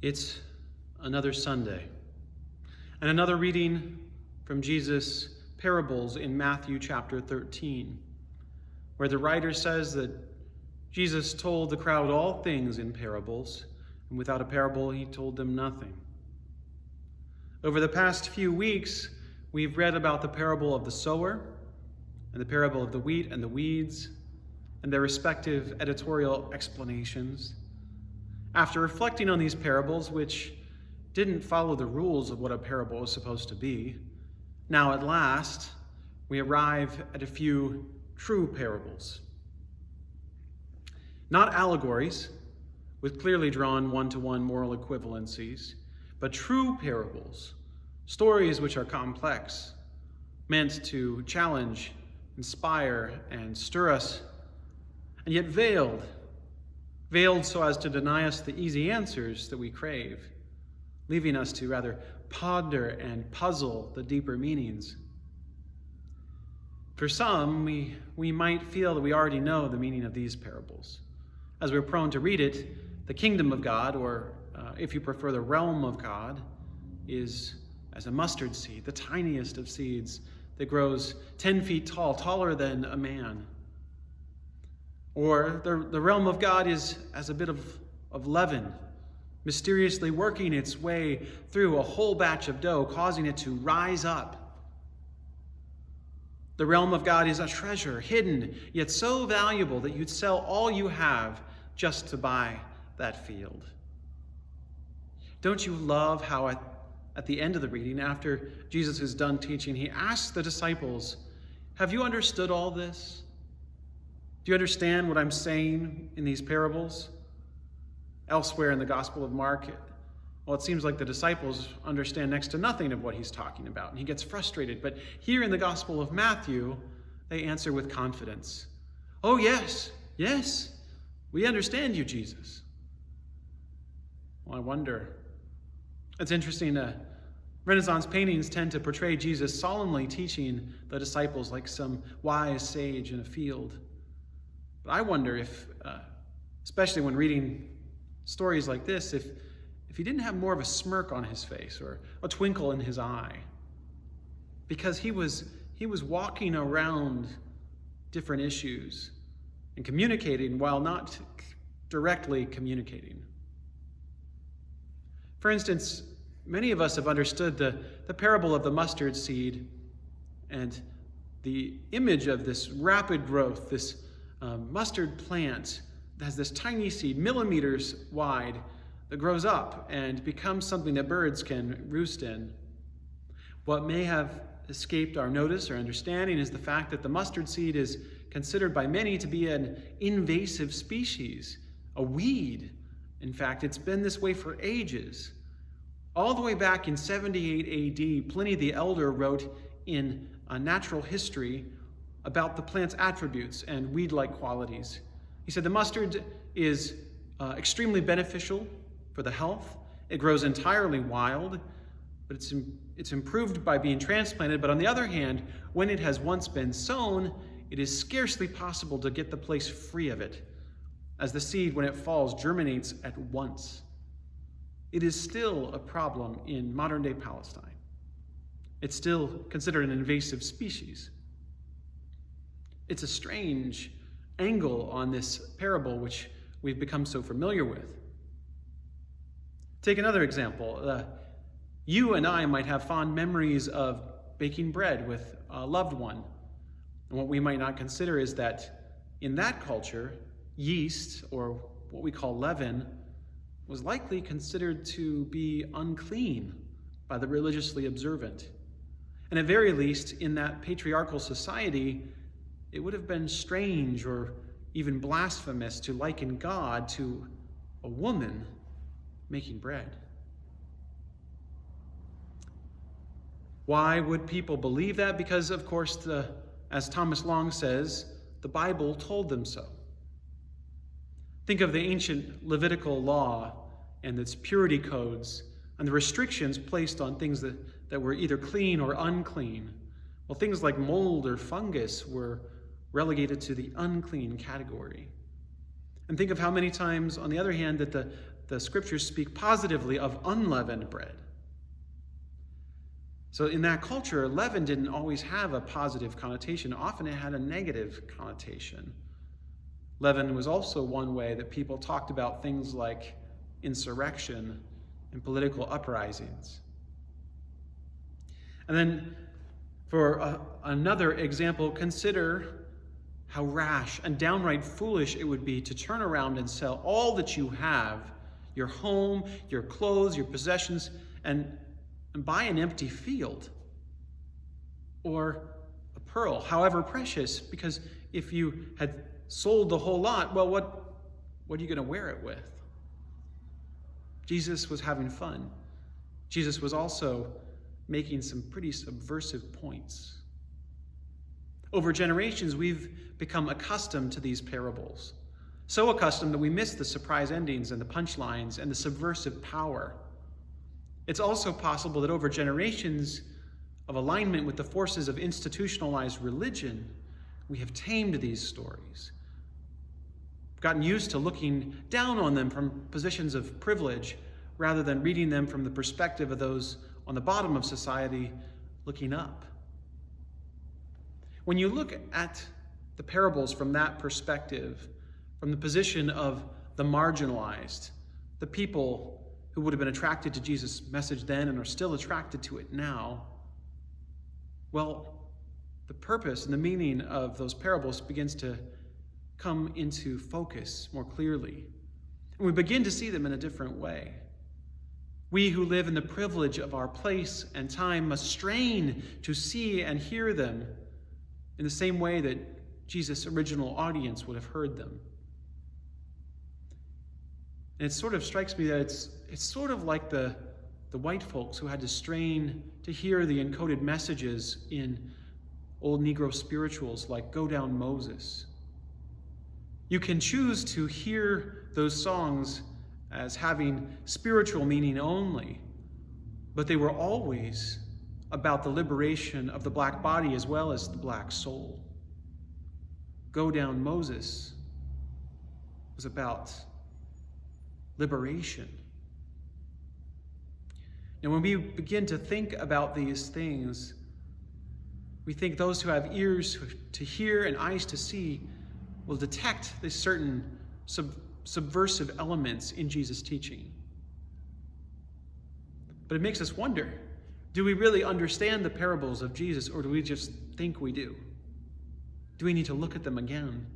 It's another Sunday, and another reading from Jesus' parables in Matthew chapter 13, where the writer says that Jesus told the crowd all things in parables, and without a parable he told them nothing. Over the past few weeks, we've read about the parable of the sower and the parable of the wheat and the weeds and their respective editorial explanations. After reflecting on these parables, which didn't follow the rules of what a parable was supposed to be, now at last we arrive at a few true parables. Not allegories with clearly drawn one-to-one moral equivalencies, but true parables, stories which are complex, meant to challenge, inspire, and stir us, and yet veiled so as to deny us the easy answers that we crave, leaving us to rather ponder and puzzle the deeper meanings. For some, we might feel that we already know the meaning of these parables, as we're prone to read it. The kingdom of God, or if you prefer, the realm of God, is as a mustard seed, the tiniest of seeds that grows 10 feet tall, taller than a man. Or the realm of God is as a bit of leaven, mysteriously working its way through a whole batch of dough, causing it to rise up. The realm of God is a treasure, hidden, yet so valuable that you'd sell all you have just to buy that field. Don't you love how at the end of the reading, after Jesus is done teaching, he asks the disciples, "Have you understood all this? Do you understand what I'm saying in these parables?" Elsewhere in the Gospel of Mark, it seems like the disciples understand next to nothing of what he's talking about, and he gets frustrated. But here in the Gospel of Matthew, they answer with confidence. "Oh, yes, we understand you, Jesus." Well, I wonder. It's interesting, Renaissance paintings tend to portray Jesus solemnly teaching the disciples like some wise sage in a field. But I wonder if, especially when reading stories like this, if he didn't have more of a smirk on his face or a twinkle in his eye, because he was walking around different issues and communicating while not directly communicating. For instance, many of us have understood the parable of the mustard seed and the image of this rapid growth, this mustard plant that has this tiny seed, millimeters wide, that grows up and becomes something that birds can roost in. What may have escaped our notice or understanding is the fact that the mustard seed is considered by many to be an invasive species, a weed. In fact, it's been this way for ages. All the way back in 78 AD, Pliny the Elder wrote in Natural History about the plant's attributes and weed-like qualities. He said the mustard is extremely beneficial for the health. It grows entirely wild, but it's improved by being transplanted. But on the other hand, when it has once been sown, it is scarcely possible to get the place free of it, as the seed, when it falls, germinates at once. It is still a problem in modern-day Palestine. It's still considered an invasive species. It's a strange angle on this parable which we've become so familiar with. Take another example. You and I might have fond memories of baking bread with a loved one. And what we might not consider is that in that culture, yeast, or what we call leaven, was likely considered to be unclean by the religiously observant. And at very least, in that patriarchal society, it would have been strange or even blasphemous to liken God to a woman making bread. Why would people believe that? Because, of course, as Thomas Long says, the Bible told them so. Think of the ancient Levitical law and its purity codes and the restrictions placed on things that were either clean or unclean. Well, things like mold or fungus were relegated to the unclean category. And think of how many times, on the other hand, that the scriptures speak positively of unleavened bread. So in that culture, leaven didn't always have a positive connotation. Often it had a negative connotation. Leaven was also one way that people talked about things like insurrection and political uprisings. And then for another example, consider how rash and downright foolish it would be to turn around and sell all that you have, your home, your clothes, your possessions, and buy an empty field or a pearl, however precious, because if you had sold the whole lot, well, what are you going to wear it with? Jesus was having fun. Jesus was also making some pretty subversive points. Over generations, we've become accustomed to these parables, so accustomed that we miss the surprise endings and the punchlines and the subversive power. It's also possible that over generations of alignment with the forces of institutionalized religion, we have tamed these stories, gotten used to looking down on them from positions of privilege rather than reading them from the perspective of those on the bottom of society looking up. When you look at the parables from that perspective, from the position of the marginalized, the people who would have been attracted to Jesus' message then and are still attracted to it now, well, the purpose and the meaning of those parables begins to come into focus more clearly. And we begin to see them in a different way. We who live in the privilege of our place and time must strain to see and hear them in the same way that Jesus' original audience would have heard them. And it sort of strikes me that it's sort of like the white folks who had to strain to hear the encoded messages in old Negro spirituals like Go Down Moses. You can choose to hear those songs as having spiritual meaning only, but they were always about the liberation of the black body as well as the black soul. Go Down Moses was about liberation. And when we begin to think about these things, we think those who have ears to hear and eyes to see will detect these certain subversive elements in Jesus' teaching. But it makes us wonder, do we really understand the parables of Jesus, or do we just think we do? Do we need to look at them again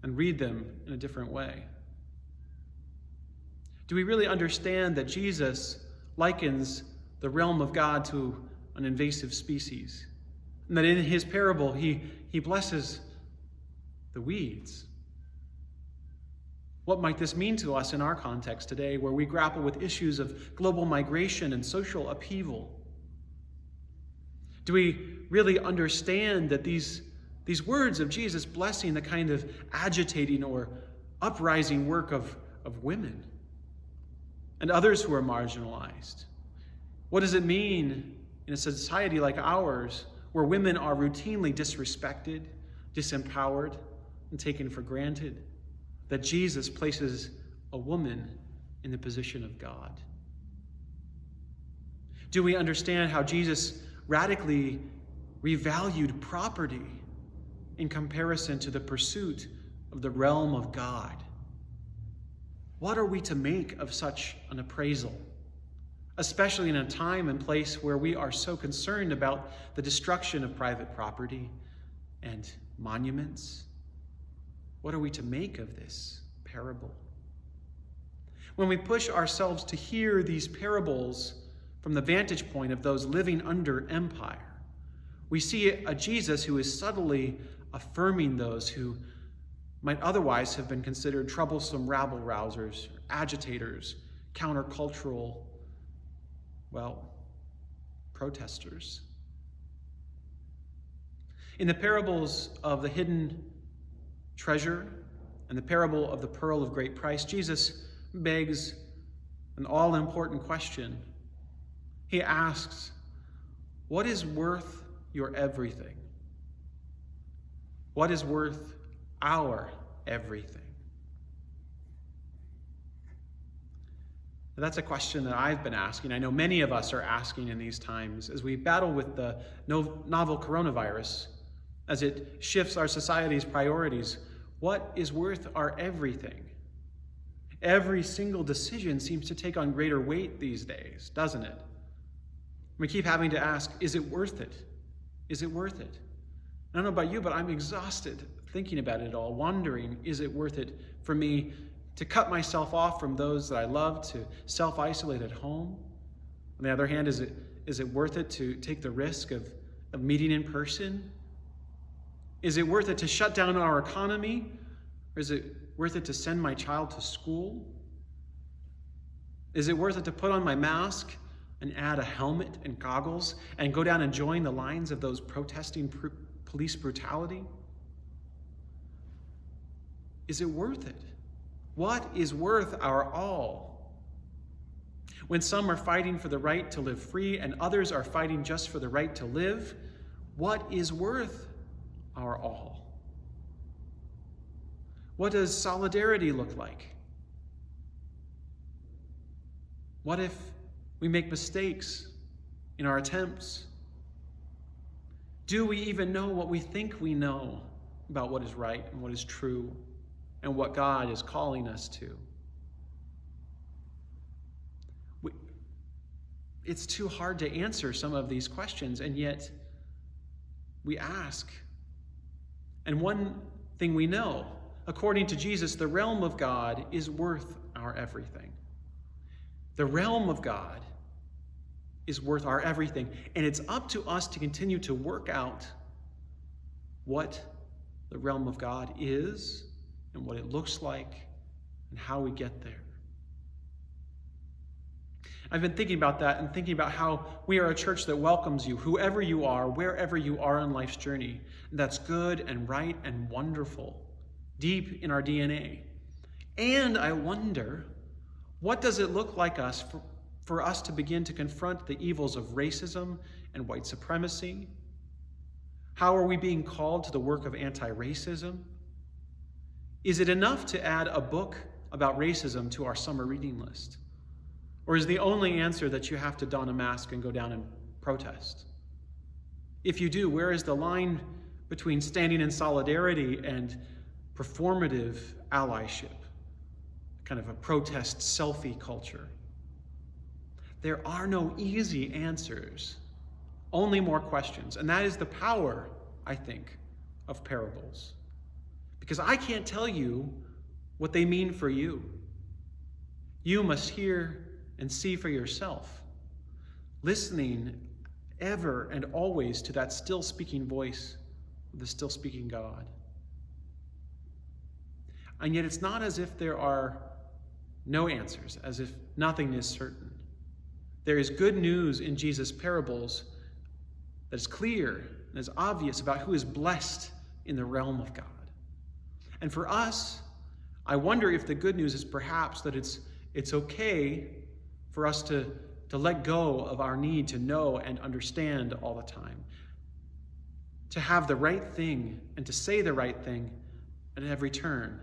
and read them in a different way? Do we really understand that Jesus likens the realm of God to an invasive species? And that in his parable, he blesses the weeds? What might this mean to us in our context today, where we grapple with issues of global migration and social upheaval? Do we really understand that these words of Jesus blessing the kind of agitating or uprising work of women and others who are marginalized? What does it mean in a society like ours, where women are routinely disrespected, disempowered, and taken for granted, that Jesus places a woman in the position of God? Do we understand how Jesus radically revalued property in comparison to the pursuit of the realm of God? What are we to make of such an appraisal, especially in a time and place where we are so concerned about the destruction of private property and monuments? What are we to make of this parable? When we push ourselves to hear these parables from the vantage point of those living under empire, we see a Jesus who is subtly affirming those who might otherwise have been considered troublesome rabble-rousers, agitators, countercultural, protesters. In the parables of the hidden treasure and the parable of the pearl of great price, Jesus begs an all-important question. He asks, what is worth your everything? What is worth our everything? That's a question that I've been asking. I know many of us are asking in these times as we battle with the novel coronavirus, as it shifts our society's priorities. What is worth our everything? Every single decision seems to take on greater weight these days, doesn't it? We keep having to ask, is it worth it? Is it worth it? I don't know about you, but I'm exhausted thinking about it all, wondering, is it worth it for me to cut myself off from those that I love, to self-isolate at home? On the other hand, is it worth it to take the risk of meeting in person? Is it worth it to shut down our economy? Or is it worth it to send my child to school? Is it worth it to put on my mask and add a helmet and goggles and go down and join the lines of those protesting police brutality? Is it worth it? What is worth our all? When some are fighting for the right to live free and others are fighting just for the right to live, what is worth our all? What does solidarity look like? What if we make mistakes in our attempts? Do we even know what we think we know about what is right and what is true and what God is calling us to? It's too hard to answer some of these questions, and yet we ask. And one thing we know, according to Jesus, the realm of God is worth our everything. The realm of God is worth our everything, and it's up to us to continue to work out what the realm of God is and what it looks like and how we get there. I've been thinking about that and thinking about how we are a church that welcomes you, whoever you are, wherever you are on life's journey. That's good and right and wonderful, deep in our DNA. And I wonder, what does it look like for us to begin to confront the evils of racism and white supremacy? How are we being called to the work of anti-racism? Is it enough to add a book about racism to our summer reading list? Or is the only answer that you have to don a mask and go down and protest? If you do, where is the line between standing in solidarity and performative allyship, kind of a protest selfie culture? There are no easy answers, only more questions. And that is the power, I think, of parables. Because I can't tell you what they mean for you. You must hear and see for yourself, listening ever and always to that still speaking voice of the still speaking God. And yet it's not as if there are no answers, as if nothing is certain. There is good news in Jesus' parables that is clear and is obvious about who is blessed in the realm of God. And for us, I wonder if the good news is perhaps that it's okay for us to let go of our need to know and understand all the time, to have the right thing and to say the right thing at every turn.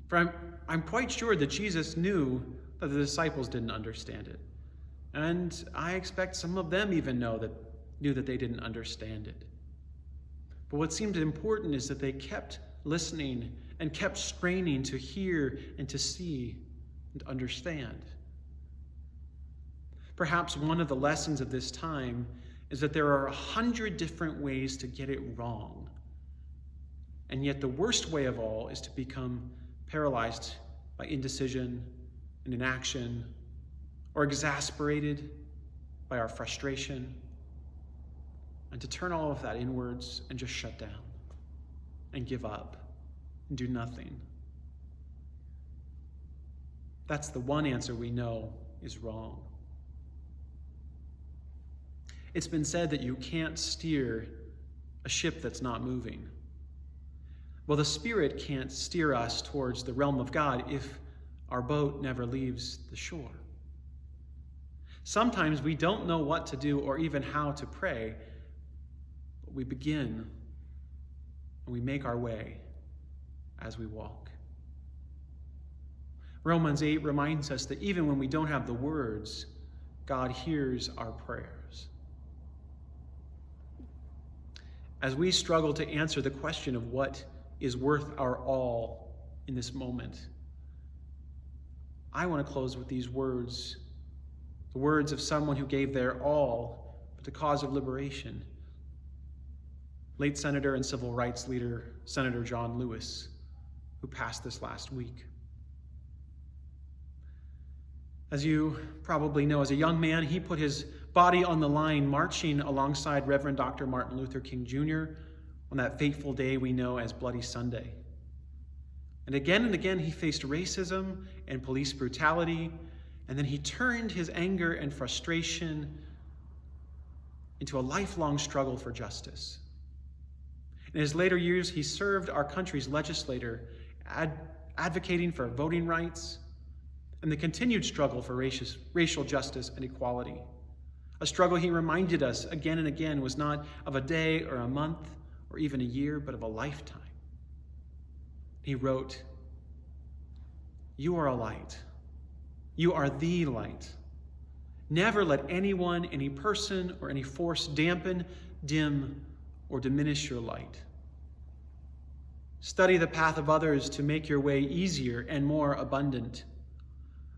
For I'm quite sure that Jesus knew that the disciples didn't understand it. And I expect some of them even knew that they didn't understand it. But what seemed important is that they kept listening and kept straining to hear and to see and understand. Perhaps one of the lessons of this time is that there are 100 different ways to get it wrong. And yet the worst way of all is to become paralyzed by indecision and inaction, or exasperated by our frustration, and to turn all of that inwards and just shut down and give up and do nothing. That's the one answer we know is wrong. It's been said that you can't steer a ship that's not moving. Well, the Spirit can't steer us towards the realm of God if our boat never leaves the shore. Sometimes we don't know what to do or even how to pray, but we begin and we make our way as we walk. Romans 8 reminds us that even when we don't have the words, God hears our prayers. As we struggle to answer the question of what is worth our all in this moment, I want to close with these words, the words of someone who gave their all for the cause of liberation. Late Senator and Civil Rights leader, Senator John Lewis, who passed this last week. As you probably know, as a young man, he put his body on the line marching alongside Reverend Dr. Martin Luther King Jr. on that fateful day we know as Bloody Sunday. And again, he faced racism and police brutality, and then he turned his anger and frustration into a lifelong struggle for justice. In his later years, he served our country's legislator, advocating for voting rights and the continued struggle for racial justice and equality. A struggle, he reminded us again and again, was not of a day or a month or even a year, but of a lifetime. He wrote, "You are a light. You are the light. Never let anyone, any person, or any force dampen, dim, or diminish your light. Study the path of others to make your way easier and more abundant.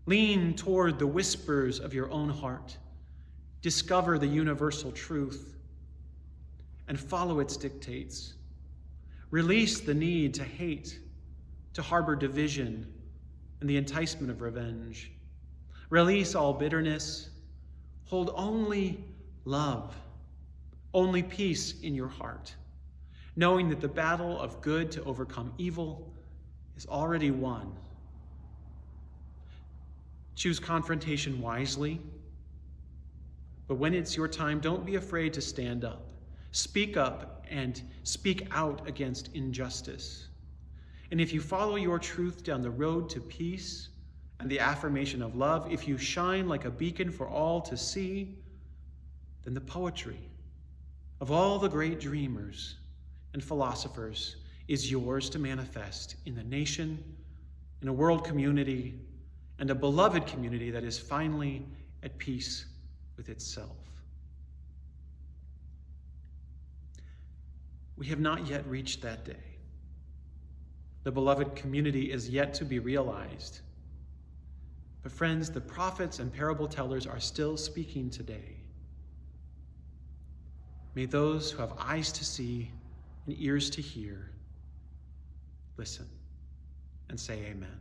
Lean toward the whispers of your own heart. Discover the universal truth and follow its dictates. Release the need to hate, to harbor division, and the enticement of revenge. Release all bitterness. Hold only love, only peace in your heart, knowing that the battle of good to overcome evil is already won. Choose confrontation wisely, but when it's your time, don't be afraid to stand up. Speak up and speak out against injustice. And if you follow your truth down the road to peace and the affirmation of love, if you shine like a beacon for all to see, then the poetry of all the great dreamers and philosophers is yours to manifest in the nation, in a world community, and a beloved community that is finally at peace with itself. We have not yet reached that day. The beloved community is yet to be realized. But friends, the prophets and parable tellers are still speaking today. May those who have eyes to see and ears to hear listen and say amen.